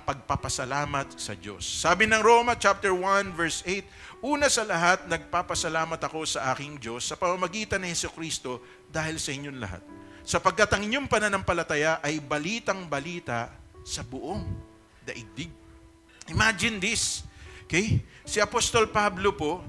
pagpapasalamat sa Diyos. Sabi ng Roma chapter 1 verse 8, una sa lahat, nagpapasalamat ako sa aking Diyos sa pamamagitan ni Hesukristo dahil sa inyong lahat. Sapagkat ang inyong pananampalataya ay balitang-balita sa buong daigdig. Imagine this. Okay? Si Apostol Pablo po,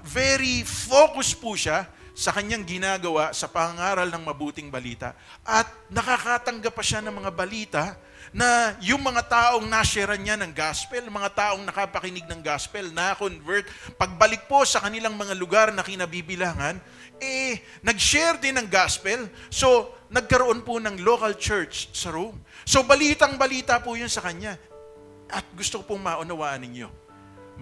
very focused po siya sa kanyang ginagawa sa pangaral ng mabuting balita. At nakakatanggap pa siya ng mga balita na yung mga taong nasharean niya ng gospel, mga taong nakapakinig ng gospel, na-convert, pagbalik po sa kanilang mga lugar na kinabibilangan, nag-share din ng gospel. So, nagkaroon po ng local church sa Rome. So, balitang-balita po yun sa kanya. At gusto ko pong maunawaan ninyo,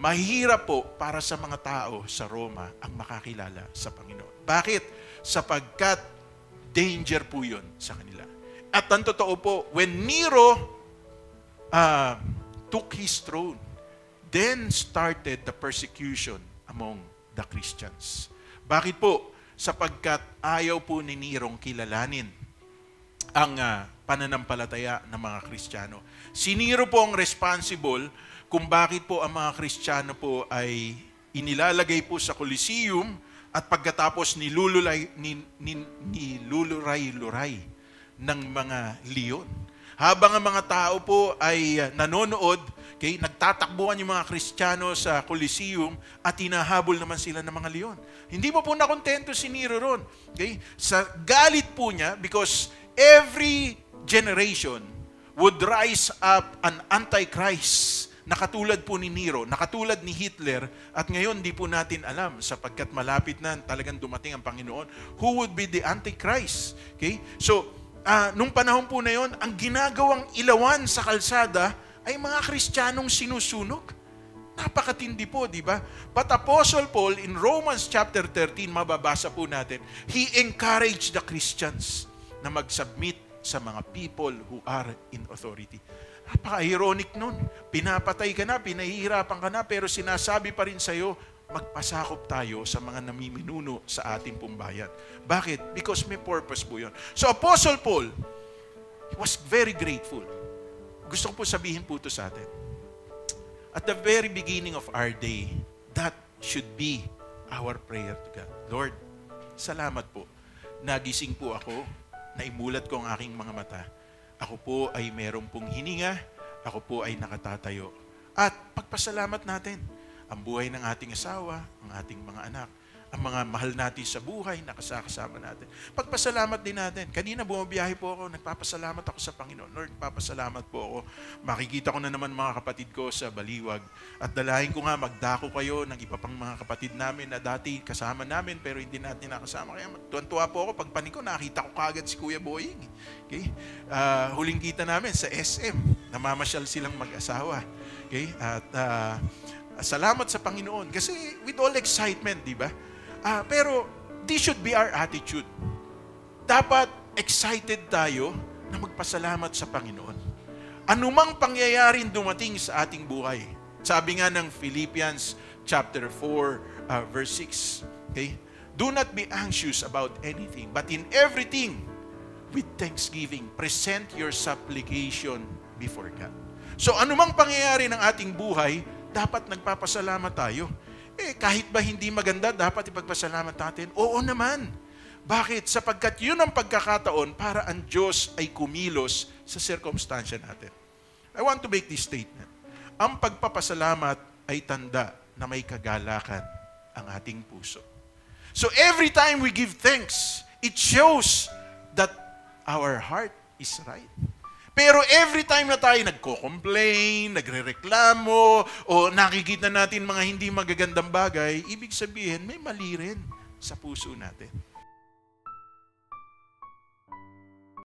mahirap po para sa mga tao sa Roma ang makakilala sa Panginoon. Bakit? Sapagkat danger po yun sa kanila. At ang totoo po, when Nero took his throne, then started the persecution among the Christians. Bakit po? Sapagkat ayaw po ni Nerong kilalanin ang pananampalataya ng mga Kristiyano. Si Nero po ang responsible kung bakit po ang mga Kristiyano po ay inilalagay po sa Coliseum at pagkatapos niluluray-luray ng mga leon. Habang ang mga tao po ay nanonood, okay, nagtatakbuhan yung mga Kristiyano sa Coliseum at hinahabol naman sila ng mga leon. Hindi po nakontento si Nero ron. Okay? Sa galit po niya, because every generation would rise up an antichrist na katulad po ni Nero, na katulad ni Hitler, at ngayon di po natin alam sapagkat malapit na talagang dumating ang Panginoon, who would be the Antichrist. Okay? So, nung panahon po na yon, ang ginagawang ilawan sa kalsada ay mga Kristiyanong sinusunog. Napakatindi po, di ba? But Apostle Paul in Romans chapter 13, mababasa po natin, he encouraged the Christians na mag-submit sa mga people who are in authority. Napaka-ironic nun. Pinapatay ka na, pinahihirapan ka na, pero sinasabi pa rin sa'yo, magpasakop tayo sa mga namiminuno sa ating pong bayan. Bakit? Because may purpose po yun. So Apostle Paul, he was very grateful. Gusto ko po sabihin po ito sa atin. At the very beginning of our day, that should be our prayer to God. Lord, salamat po. Nagising po ako, naimulat ko ang aking mga mata. Ako po ay merong pong hininga, ako po ay nakatatayo. At pagpasalamat natin ang buhay ng ating asawa, ang ating mga anak, ang mga mahal natin sa buhay na kasama natin. Pagpasalamat din natin. Kanina bumabiyahe po ako, nagpapasalamat ako sa Panginoon. Lord, nagpapasalamat po ako. Makikita ko na naman mga kapatid ko sa Baliwag. At dalahin ko nga, magdako kayo ng iba pang mga kapatid namin na dati kasama namin pero hindi natin nakasama. Kaya tuwan-tuwa po ako. Pagpanik ko, nakita ko kagad si Kuya Boying. Okay? Huling kita namin sa SM. Namamasyal silang mag-asawa. Okay? At salamat sa Panginoon. Kasi with all excitement, di ba? Pero this should be our attitude. Dapat excited tayo na magpasalamat sa Panginoon. Anumang pangyayaring dumating sa ating buhay. Sabi nga ng Philippians chapter 4 verse 6. Okay? Do not be anxious about anything, but in everything with thanksgiving present your supplication before God. So anumang pangyayari ng ating buhay, dapat nagpapasalamat tayo. Kahit ba hindi maganda, dapat ipagpasalamat natin? Oo naman. Bakit? Sapagkat yun ang pagkakataon para ang Diyos ay kumilos sa circumstansya natin. I want to make this statement. Ang pagpapasalamat ay tanda na may kagalakan ang ating puso. So every time we give thanks, it shows that our heart is right. Pero every time na tayo nagko-complain, nagrereklamo, o nakikita natin mga hindi magagandang bagay, ibig sabihin may mali rin sa puso natin.